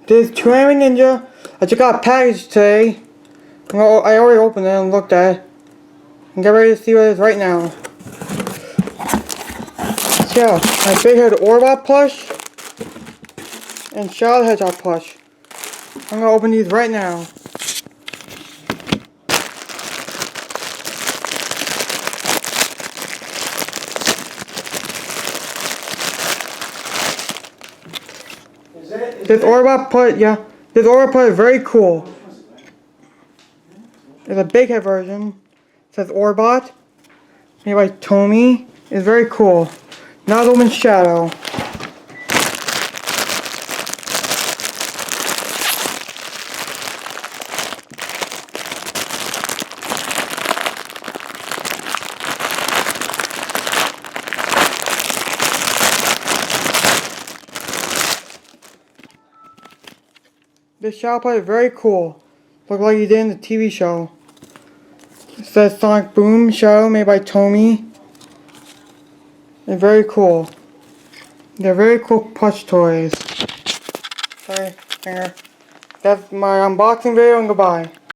This Tomy Ninja, I just got a package today. I already opened it and looked at it. And get ready to see what it is right now. So yeah, my big head orbot plush and Shadow Hedgehog plush. I'm gonna open these right now. This orbot plush is very cool. There's a big head version. It says orbot, made by Tomy. It's very cool. Now let's open Shadow. This Shadow plush is very cool. Looks like he did in the TV show. It says Sonic Boom Shadow, made by Tomy. It's very cool. They're very cool plush toys. Sorry, finger. That's my unboxing video and goodbye.